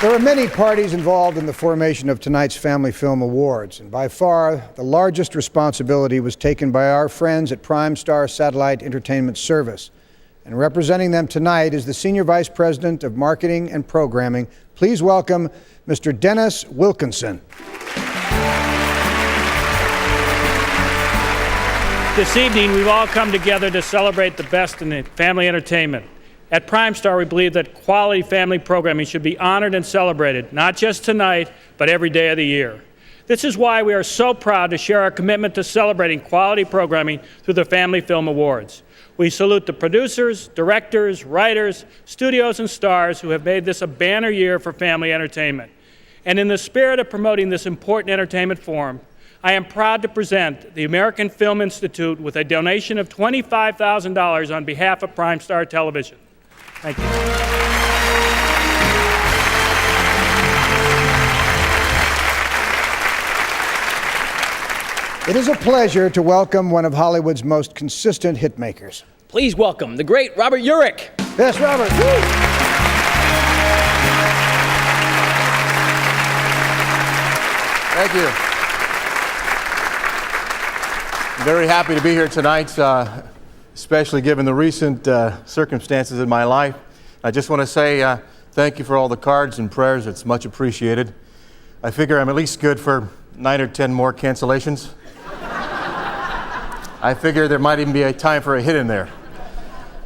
There are many parties involved in the formation of tonight's Family Film Awards, and by far the largest responsibility was taken by our friends at Prime Star Satellite Entertainment Service. And representing them tonight is the Senior Vice President of Marketing and Programming. Please welcome Mr. Dennis Wilkinson. This evening, we've all come together to celebrate the best in family entertainment. At Prime Star, we believe that quality family programming should be honored and celebrated, not just tonight, but every day of the year. This is why we are so proud to share our commitment to celebrating quality programming through the Family Film Awards. We salute the producers, directors, writers, studios, and stars who have made this a banner year for family entertainment. And in the spirit of promoting this important entertainment form, I am proud to present the American Film Institute with a donation of $25,000 on behalf of Prime Star Television. Thank you. It is a pleasure to welcome one of Hollywood's most consistent hitmakers. Please welcome the great Robert Urich. Yes, Robert. Woo! Thank you. I'm very happy to be here tonight, especially given the recent circumstances in my life. I just want to say thank you for all the cards and prayers. It's much appreciated. I figure I'm at least good for 9 or 10 more cancellations. I figure there might even be a time for a hit in there.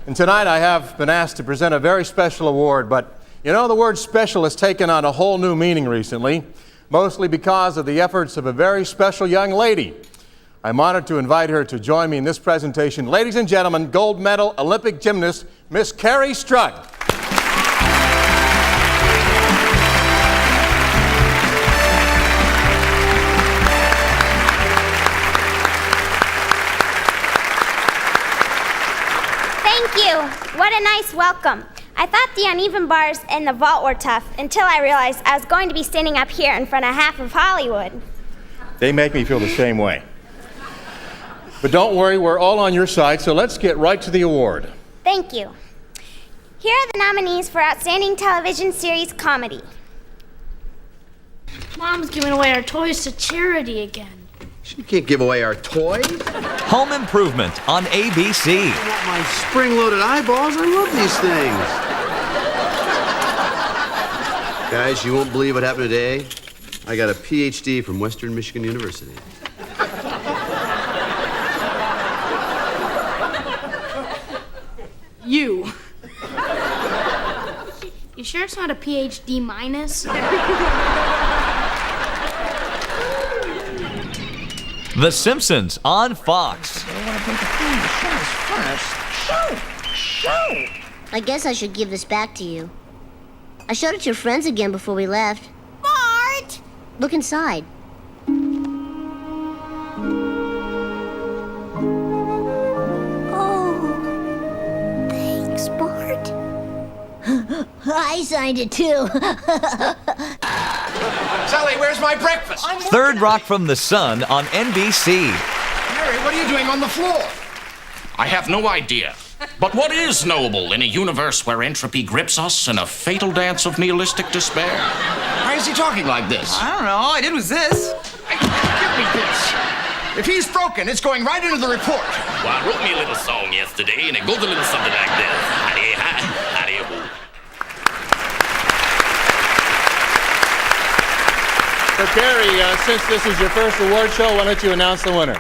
And tonight I have been asked to present a very special award, but you know, the word special has taken on a whole new meaning recently, mostly because of the efforts of a very special young lady. I'm honored to invite her to join me in this presentation. Ladies and gentlemen, gold medal Olympic gymnast, Miss Kerri Strug. Thank you. What a nice welcome. I thought the uneven bars in the vault were tough until I realized I was going to be standing up here in front of half of Hollywood. They make me feel the same way. But don't worry, we're all on your side, so let's get right to the award. Thank you. Here are the nominees for Outstanding Television Series Comedy. Mom's giving away our toys to charity again. She can't give away our toys. Home Improvement on ABC. I want my spring-loaded eyeballs. I love these things. Guys, you won't believe what happened today. I got a PhD from Western Michigan University. You. You sure it's not a PhD minus? The Simpsons on Fox. I guess I should give this back to you. I showed it to your friends again before we left. Bart! Look inside. Oh, thanks, Bart. I signed it too. Sally, where's my breakfast? Third Rock from the Sun on NBC. Mary, what are you doing on the floor? I have no idea. But what is knowable in a universe where entropy grips us in a fatal dance of nihilistic despair? Why is he talking like this? I don't know. All I did was this. Give me this. If he's broken, it's going right into the report. Well, I wrote me a little song yesterday, and it goes a little something like this. Howdy-hi, howdy-ho. So, Kerri, since this is your first award show, why don't you announce the winner?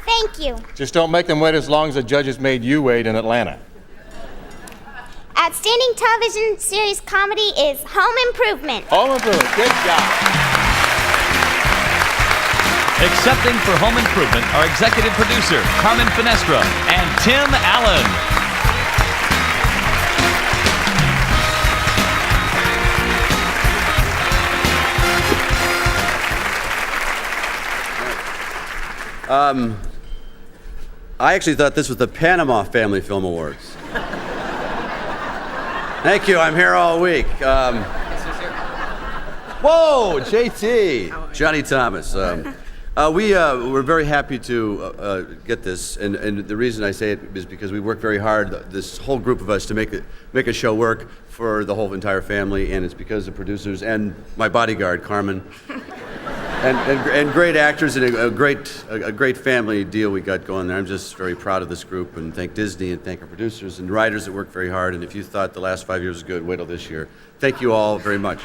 Thank you. Just don't make them wait as long as the judges made you wait in Atlanta. Outstanding Television Series Comedy is Home Improvement. Home Improvement, good job. Accepting for Home Improvement are executive producer Carmen Finestra and Tim Allen. I actually thought this was the Panama Family Film Awards. Thank you, I'm here all week. Whoa, JT, Johnny Thomas. We're very happy to get this, and the reason I say it is because we work very hard, this whole group of us, to make a show work for the whole entire family, and it's because the producers and my bodyguard, Carmen, and great actors and a great family deal we got going there. I'm just very proud of this group, and thank Disney and thank our producers and writers that work very hard. And if you thought the last 5 years was good, wait till this year. Thank you all very much.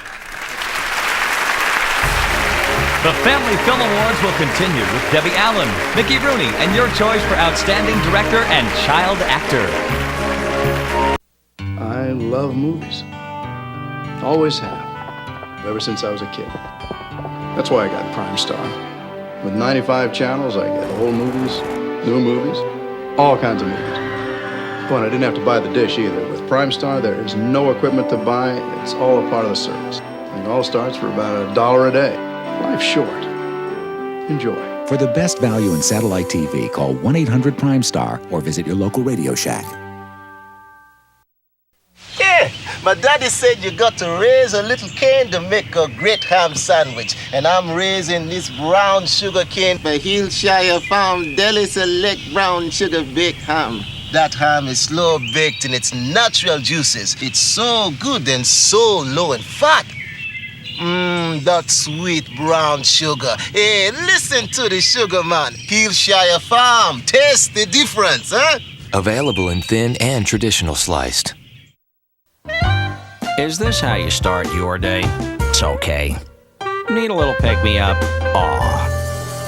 The Family Film Awards will continue with Debbie Allen, Mickey Rooney, and your choice for Outstanding Director and Child Actor. I love movies. Always have. Ever since I was a kid. That's why I got Prime Star. With 95 channels, I get old movies, new movies, all kinds of movies. But I didn't have to buy the dish either. With Prime Star, there is no equipment to buy. It's all a part of the service. It all starts for about $1 a day. Life's short. Enjoy. For the best value in satellite TV, call 1-800-PRIME-STAR or visit your local Radio Shack. Yeah, my daddy said you got to raise a little cane to make a great ham sandwich. And I'm raising this brown sugar cane by Hillshire Farm Deli Select Brown Sugar Baked Ham. That ham is slow baked in its natural juices. It's so good and so low in fat. That sweet brown sugar. Hey, listen to the sugar man. Hillshire Farm. Taste the difference, huh? Available in thin and traditional sliced. Is this how you start your day? It's okay. Need a little pick-me-up? Aw.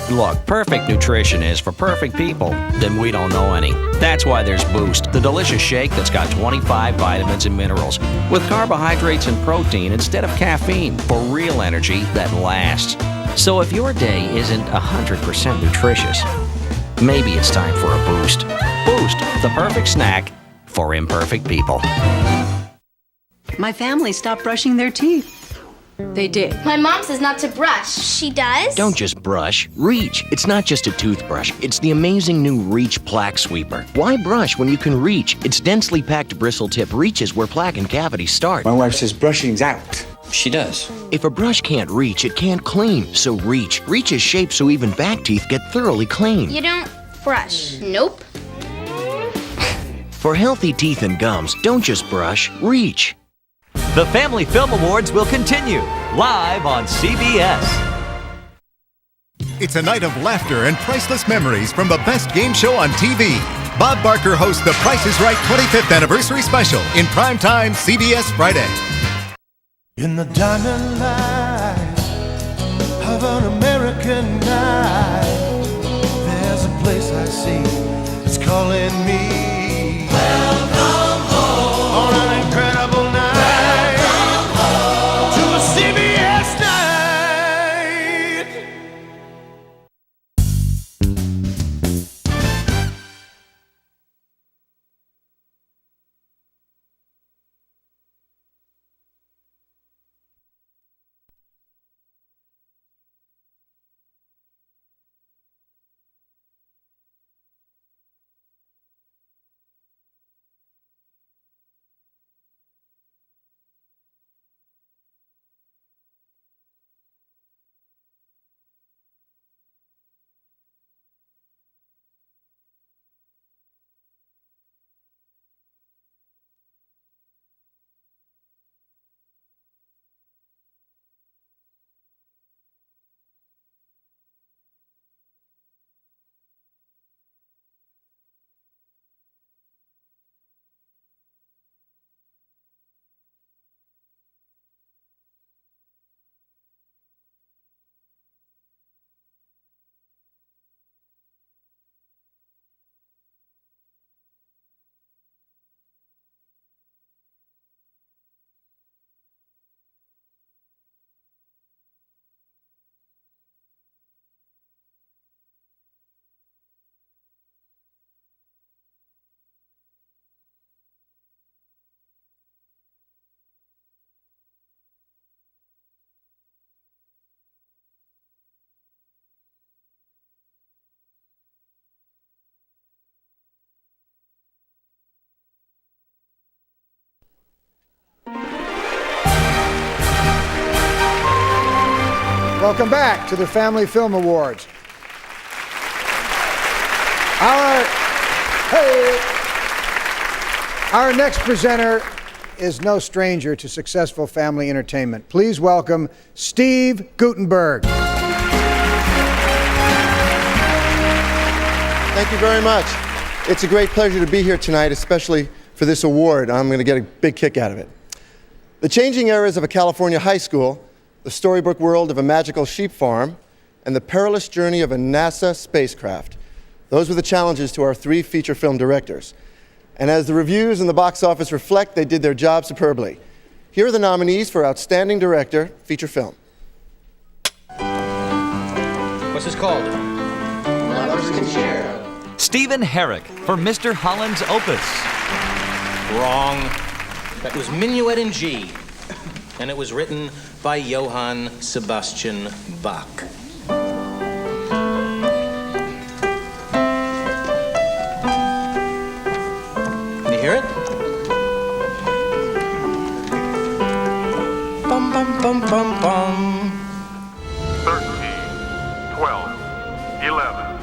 Look, perfect nutrition is for perfect people. Then we don't know any. That's why there's Boost, the delicious shake that's got 25 vitamins and minerals, with carbohydrates and protein instead of caffeine, for real energy that lasts. So if your day isn't 100% nutritious, maybe it's time for a Boost. Boost, the perfect snack for imperfect people. My family stopped brushing their teeth. They did. My mom says not to brush. She does? Don't just brush. Reach. It's not just a toothbrush. It's the amazing new Reach Plaque Sweeper. Why brush when you can reach? Its densely packed bristle tip reaches where plaque and cavities start. My wife says brushing's out. She does. If a brush can't reach, it can't clean. So Reach. Reach is shaped so even back teeth get thoroughly clean. You don't brush. Nope. For healthy teeth and gums, don't just brush. Reach. The Family Film Awards will continue, live on CBS. It's a night of laughter and priceless memories from the best game show on TV. Bob Barker hosts The Price is Right 25th Anniversary Special in primetime CBS Friday. In the diamond light of an American night, there's a place I see, it's calling me. Welcome home on an incredible night. Welcome back to the Family Film Awards. Hey. Our next presenter is no stranger to successful family entertainment. Please welcome Steve Guttenberg. Thank you very much. It's a great pleasure to be here tonight, especially for this award. I'm going to get a big kick out of it. The changing eras of a California high school, the storybook world of a magical sheep farm, and the perilous journey of a NASA spacecraft. Those were the challenges to our 3 feature film directors. And as the reviews and the box office reflect, they did their job superbly. Here are the nominees for Outstanding Director, Feature Film. What's this called? Lovers Can Share. Stephen Herrick for Mr. Holland's Opus. Wrong. That was Minuet in G. And it was written by Johann Sebastian Bach. Can you hear it? Bum, bum, bum, bum, bum. 13, 12, 11,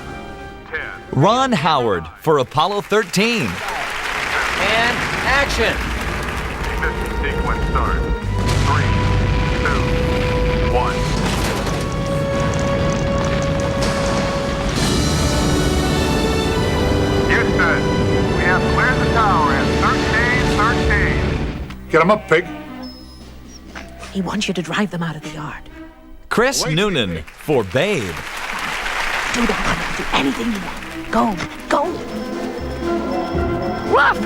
10. Ron Howard for Apollo 13. And action. Ignition sequence start. 3, 2, 1. Houston, we have cleared the tower at 1313. Get him up, pig. He wants you to drive them out of the yard. Chris Noonan for Babe. Do that one. Do anything you want. Go. Go. Ruff!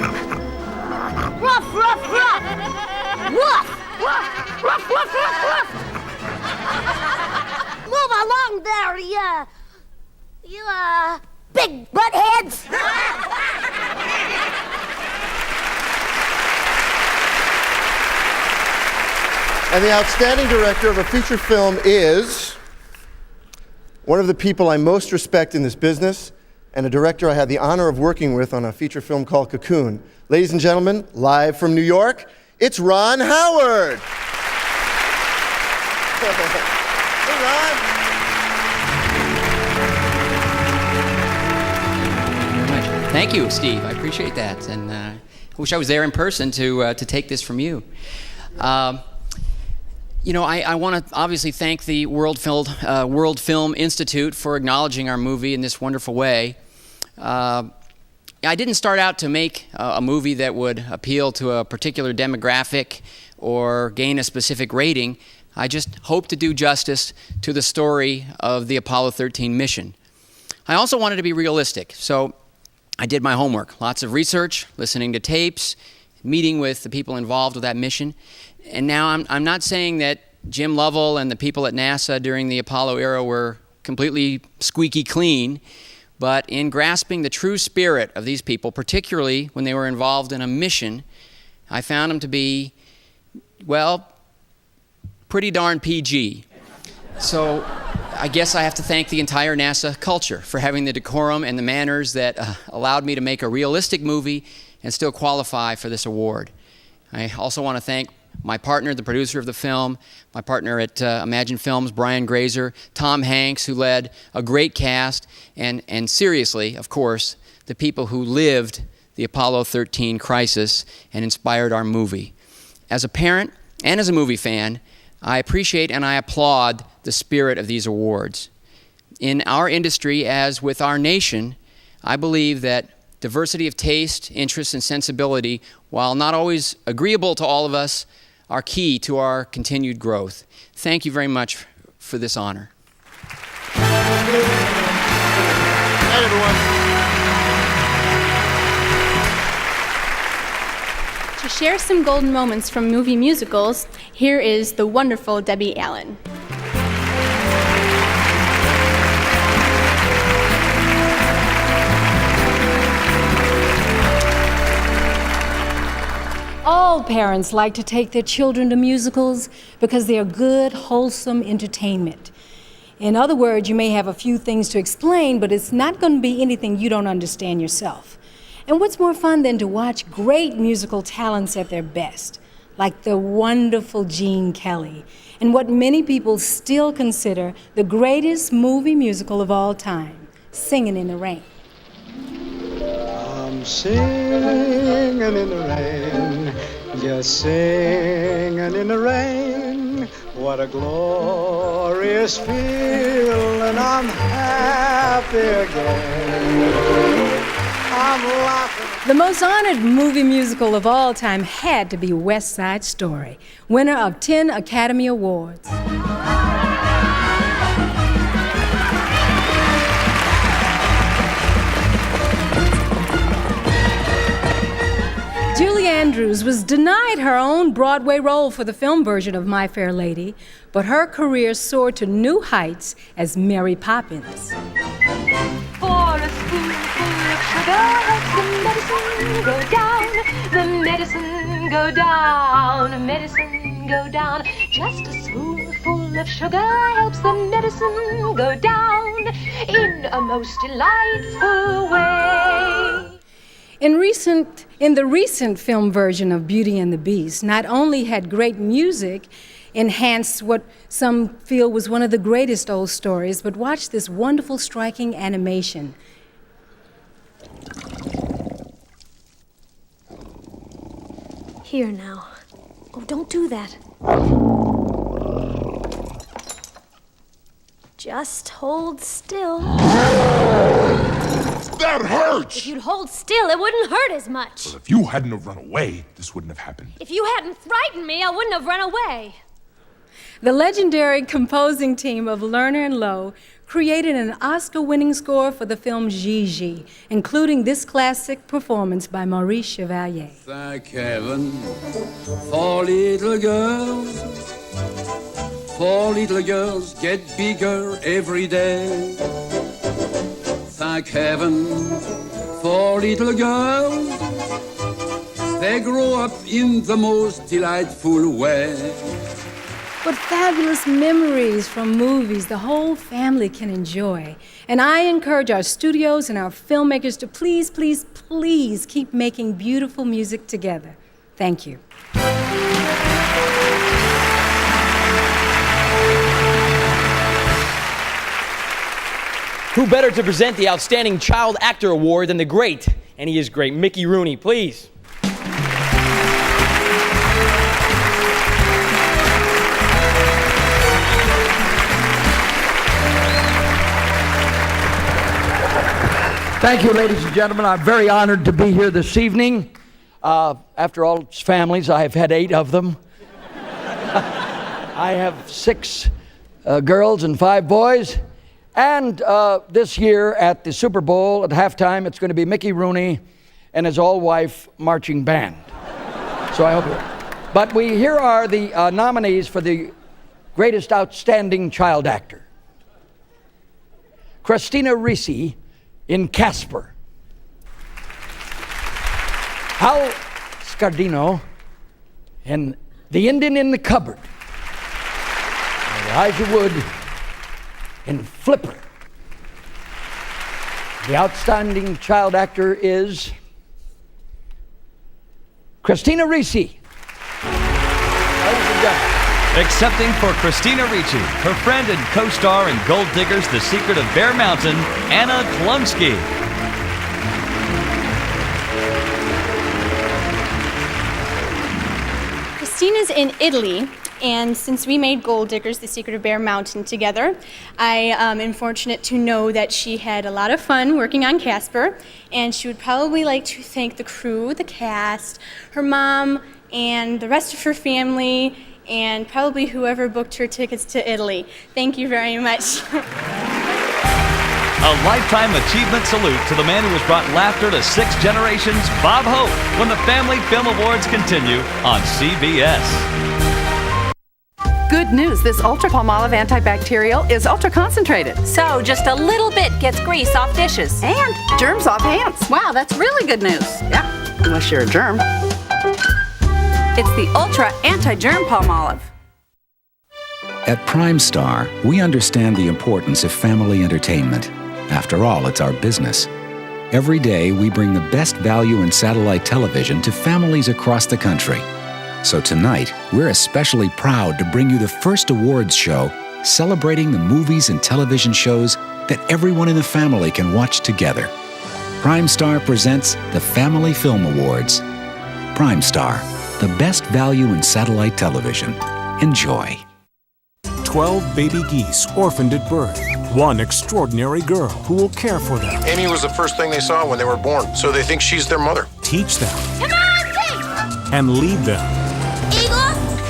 Ruff, ruff, ruff! Ruff! Ruff, ruff, ruff, ruff, ruff! Move along there, you big buttheads! And the Outstanding Director of a Feature Film is one of the people I most respect in this business, and a director I had the honor of working with on a feature film called Cocoon. Ladies and gentlemen, live from New York, it's Ron Howard. Hey, Ron. Thank you, Steve. I appreciate that, and I wish I was there in person to take this from you. You know, I want to obviously thank the World Film Institute for acknowledging our movie in this wonderful way. I didn't start out to make a movie that would appeal to a particular demographic or gain a specific rating. I just hoped to do justice to the story of the Apollo 13 mission. I also wanted to be realistic, so I did my homework. Lots of research, listening to tapes, meeting with the people involved with that mission. And now I'm not saying that Jim Lovell and the people at NASA during the Apollo era were completely squeaky clean, but in grasping the true spirit of these people, particularly when they were involved in a mission, I found them to be, well, pretty darn PG. So I guess I have to thank the entire NASA culture for having the decorum and the manners that allowed me to make a realistic movie and still qualify for this award. I also want to thank my partner, the producer of the film, my partner at Imagine Films, Brian Grazer, Tom Hanks, who led a great cast, and seriously, of course, the people who lived the Apollo 13 crisis and inspired our movie. As a parent and as a movie fan, I appreciate and I applaud the spirit of these awards. In our industry, as with our nation, I believe that diversity of taste, interest, and sensibility, while not always agreeable to all of us, are key to our continued growth. Thank you very much for this honor. Hi, everyone. To share some golden moments from movie musicals, here is the wonderful Debbie Allen. All parents like to take their children to musicals because they are good, wholesome entertainment. In other words, you may have a few things to explain, but it's not going to be anything you don't understand yourself. And what's more fun than to watch great musical talents at their best, like the wonderful Gene Kelly, and what many people still consider the greatest movie musical of all time, Singing in the Rain. I'm singing in the rain, just singing in the rain. What a glorious feeling, I'm happy again. I'm laughing. The most honored movie musical of all time had to be West Side Story, winner of 10 Academy Awards. Julie Andrews was denied her own Broadway role for the film version of My Fair Lady, but her career soared to new heights as Mary Poppins. For a spoonful of sugar helps the medicine go down, the medicine go down, medicine go down. Just a spoonful of sugar helps the medicine go down in a most delightful way. In the recent film version of Beauty and the Beast, not only had great music enhanced what some feel was one of the greatest old stories, but watch this wonderful, striking animation. Here now. Oh, don't do that. Just hold still. That hurts! If you'd hold still, it wouldn't hurt as much. Well, if you hadn't have run away, this wouldn't have happened. If you hadn't frightened me, I wouldn't have run away. The legendary composing team of Lerner and Lowe created an Oscar-winning score for the film Gigi, including this classic performance by Maurice Chevalier. Thank heaven for little girls. 4 little girls get bigger every day. Thank heaven for little girls. They grow up in the most delightful way. What fabulous memories from movies the whole family can enjoy. And I encourage our studios and our filmmakers to please, please, please keep making beautiful music together. Thank you. Who better to present the Outstanding Child Actor Award than the great, and he is great, Mickey Rooney, please. Thank you, ladies and gentlemen. I'm very honored to be here this evening. After all, it's families. I have had 8 of them. I have 6 girls and 5 boys. And this year at the Super Bowl at halftime, it's going to be Mickey Rooney and his all-wife marching band. So I hope. But here are the nominees for the greatest outstanding child actor. Christina Ricci in Casper. Hal Scardino in The Indian in the Cupboard. Elijah Wood in Flipper. The outstanding child actor is Christina Ricci. Accepting for Christina Ricci, her friend and co-star in Gold Diggers, The Secret of Bear Mountain, Anna Chlumsky. Christina's in Italy, and since we made Gold Diggers, The Secret of Bear Mountain together, I am fortunate to know that she had a lot of fun working on Casper, and she would probably like to thank the crew, the cast, her mom, and the rest of her family, and probably whoever booked her tickets to Italy. Thank you very much. A lifetime achievement salute to the man who has brought laughter to 6 generations, Bob Hope, when the Family Film Awards continue on CBS. Good news, this Ultra Palmolive antibacterial is ultra concentrated. So just a little bit gets grease off dishes. And germs off hands. Wow, that's really good news. Yeah, unless you're a germ. It's the Ultra Anti-Germ Palmolive. At Prime Star, we understand the importance of family entertainment. After all, it's our business. Every day, we bring the best value in satellite television to families across the country. So tonight, we're especially proud to bring you the first awards show celebrating the movies and television shows that everyone in the family can watch together. Primestar presents the Family Film Awards. Primestar, the best value in satellite television. Enjoy. 12 baby geese orphaned at birth. One extraordinary girl who will care for them. Amy was the first thing they saw when they were born, so they think she's their mother. Teach them. Come on, Pig! And lead them. Eagle,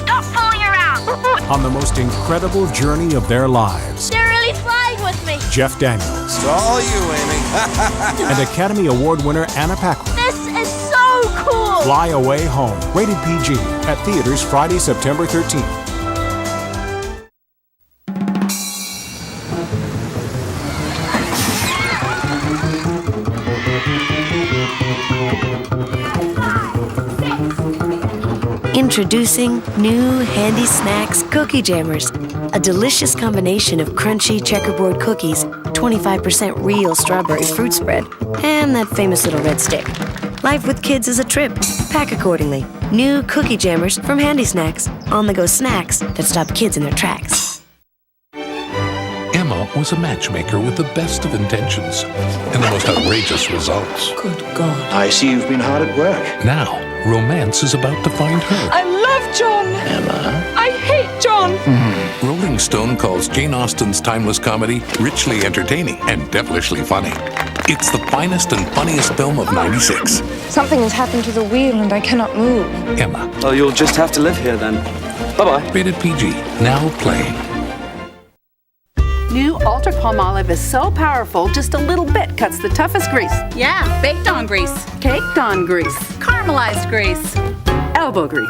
stop fooling around! On the most incredible journey of their lives. They're really flying with me. Jeff Daniels. It's all you, Amy. And Academy Award winner Anna Paquin. This is so cool! Fly Away Home. Rated PG. At theaters Friday, September 13th. Introducing new Handy Snacks Cookie Jammers, a delicious combination of crunchy checkerboard cookies, 25% real strawberry fruit spread, and that famous little red stick. Life with kids is a trip. Pack accordingly. New Cookie Jammers from Handy Snacks, on-the-go snacks that stop kids in their tracks. Emma was a matchmaker with the best of intentions and the most outrageous results. Good God. I see you've been hard at work. Now, romance is about to find her. I love John. Emma. I hate John. Rolling Stone calls Jane Austen's timeless comedy richly entertaining and devilishly funny. It's the finest and funniest film of '96. Something has happened to the wheel and I cannot move. Emma. Oh, you'll just have to live here then. Bye-bye. Rated PG. Now playing. New Ultra Palmolive is so powerful, just a little bit cuts the toughest grease. Yeah, baked on grease. Caked on grease. Caramelized grease. Elbow grease.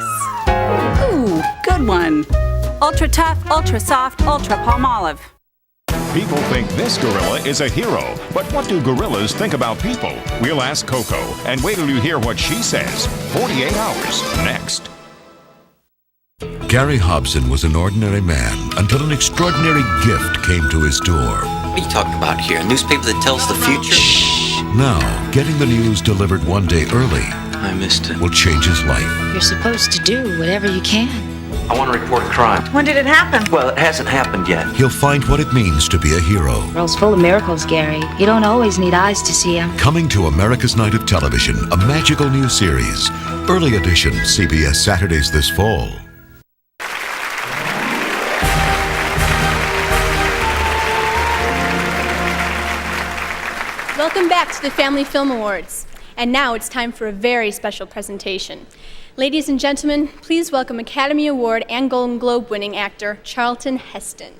Ooh, good one. Ultra tough, ultra soft, Ultra Palmolive. People think this gorilla is a hero, but what do gorillas think about people? We'll ask Coco, and wait till you hear what she says. 48 hours, next. Gary Hobson was an ordinary man until an extraordinary gift came to his door. What are you talking about here? A newspaper that tells the future? Now, getting the news delivered one day early I missed it. will change his life. You're supposed to do whatever you can. I want to report a crime. When did it happen? Well, it hasn't happened yet. He'll find what it means to be a hero. The world's full of miracles, Gary. You don't always need eyes to see them. Coming to America's Night of Television, a magical new series. Early edition, CBS Saturdays this fall. Welcome back to the Family Film Awards. And now it's time for a very special presentation. Ladies and gentlemen, please welcome Academy Award and Golden Globe winning actor Charlton Heston.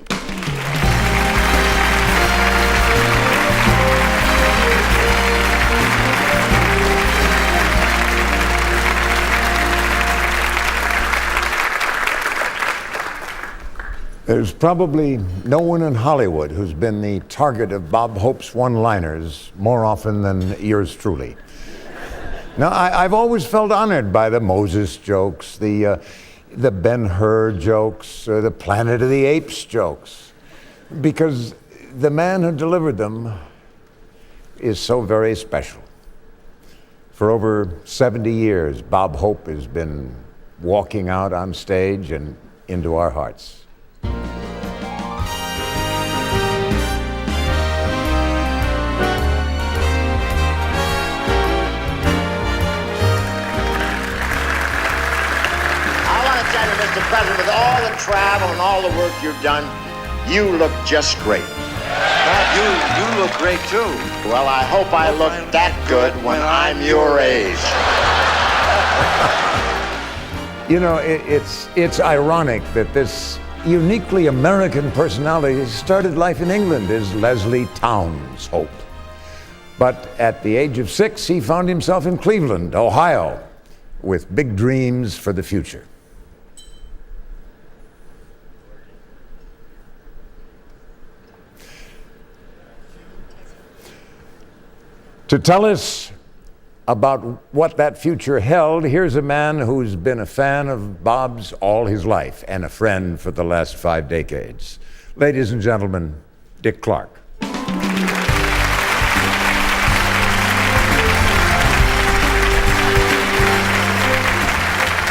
There's probably no one in Hollywood who's been the target of Bob Hope's one-liners more often than yours truly. Now, I've always felt honored by the Moses jokes, the Ben-Hur jokes, the Planet of the Apes jokes, because the man who delivered them is so very special. For over 70 years, Bob Hope has been walking out on stage and into our hearts. Mr. President, with all the travel and all the work you've done, you look just great. You look great too. Well, I hope I look that good when I'm your age. You know, it's ironic that this uniquely American personality started life in England as Leslie Townes Hope. But at the age of 6, he found himself in Cleveland, Ohio, with big dreams for the future. To tell us about what that future held, here's a man who's been a fan of Bob's all his life and a friend for the last 5 decades. Ladies and gentlemen, Dick Clark.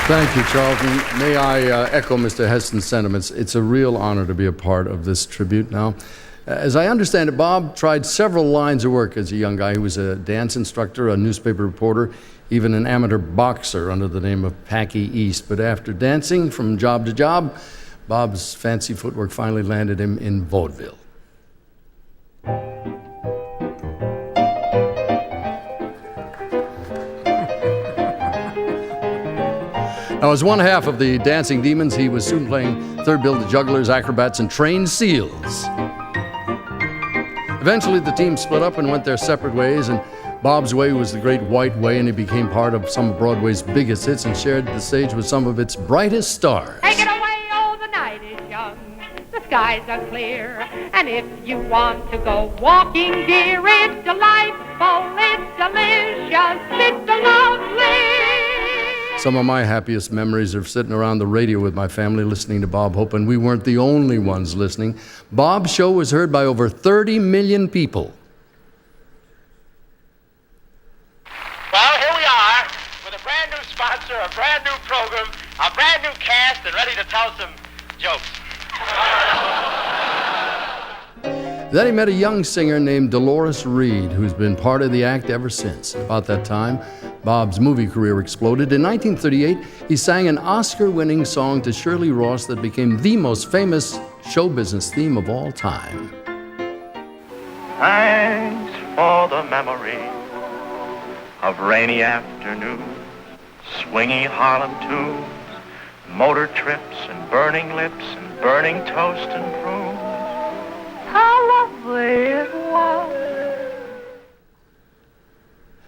Thank you, Charlton. May I echo Mr. Heston's sentiments. It's a real honor to be a part of this tribute now. As I understand it, Bob tried several lines of work as a young guy. He was a dance instructor, a newspaper reporter, even an amateur boxer under the name of Packy East. But after dancing from job to job, Bob's fancy footwork finally landed him in vaudeville. Now, as one half of the Dancing Demons, he was soon playing third bill to jugglers, acrobats, and trained seals. Eventually, the team split up and went their separate ways, and Bob's Way was the Great White Way, and he became part of some of Broadway's biggest hits and shared the stage with some of its brightest stars. Take it away, oh, the night is young, the skies are clear, and if you want to go walking, dear, it's delightful, it's delicious, it's lovely. Some of my happiest memories are sitting around the radio with my family listening to Bob Hope, and we weren't the only ones listening. Bob's show was heard by over 30 million people. Well, here we are with a brand new sponsor, a brand new program, a brand new cast, and ready to tell some jokes. Then he met a young singer named Dolores Reed, who's been part of the act ever since. About that time, Bob's movie career exploded. In 1938, he sang an Oscar-winning song to Shirley Ross that became the most famous show business theme of all time. Thanks for the memory of rainy afternoons, swingy Harlem tunes, motor trips and burning lips and burning toast and prunes. How lovely it was.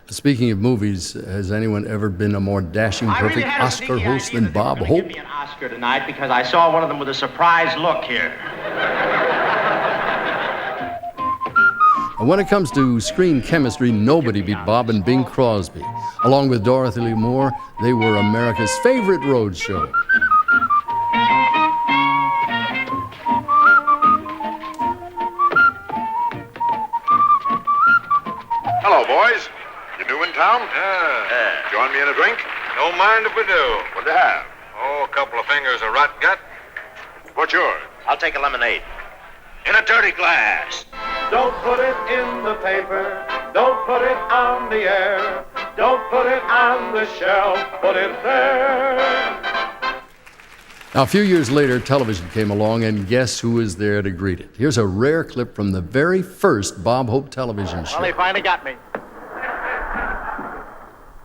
Speaking of movies, has anyone ever been a more dashing, perfect Oscar host than Bob Hope? Give me an Oscar tonight because I saw one of them with a surprised look here. And when it comes to screen chemistry, nobody beat Bob and Bing Crosby. Along with Dorothy Lee Moore, they were America's favorite road show. Hello, boys. You new in town? Yeah. Join me in a drink? Don't mind if we do. What'd you have? Oh, a couple of fingers of rot gut. What's yours? I'll take a lemonade. In a dirty glass. Don't put it in the paper. Don't put it on the air. Don't put it on the shelf. Put it there. Now, a few years later, television came along, and guess who was there to greet it? Here's a rare clip from the very first Bob Hope television show. Well, they finally got me.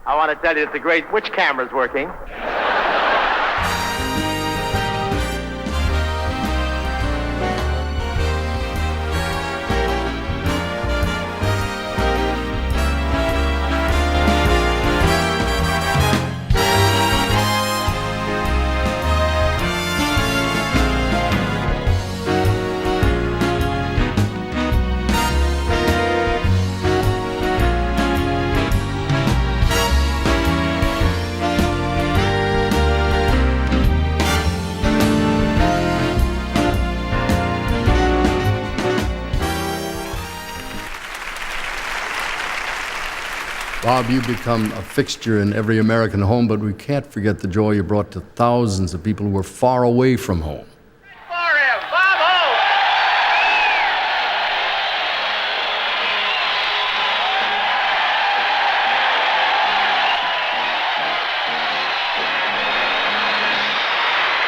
I want to tell you it's a great... Which camera's working? Bob, you've become a fixture in every American home, but we can't forget the joy you brought to thousands of people who were far away from home.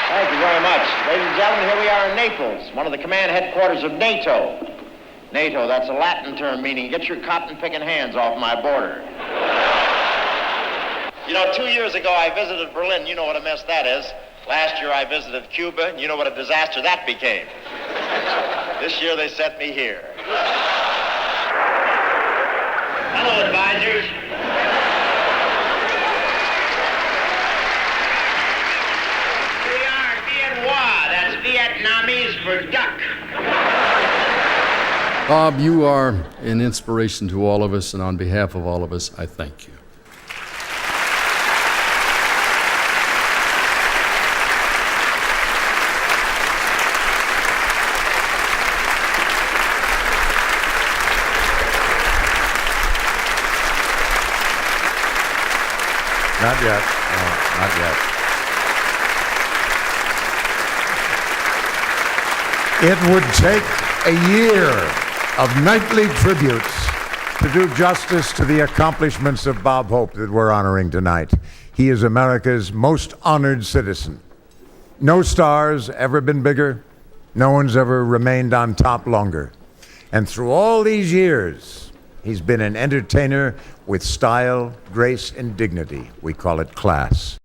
Thank you very much. Ladies and gentlemen, here we are in Naples, one of the command headquarters of NATO. NATO, that's a Latin term meaning get your cotton-picking hands off my border. You know, 2 years ago I visited Berlin. You know what a mess that is. Last year I visited Cuba, and you know what a disaster that became. This year they sent me here. Hello, advisors. We are Vietnamese. That's Vietnamese for duck. Bob, you are an inspiration to all of us, and on behalf of all of us, I thank you. Not yet. No, not yet. It would take a year of nightly tributes to do justice to the accomplishments of Bob Hope that we're honoring tonight. He is America's most honored citizen. No star's ever been bigger. No one's ever remained on top longer. And through all these years, he's been an entertainer with style, grace, and dignity. We call it class.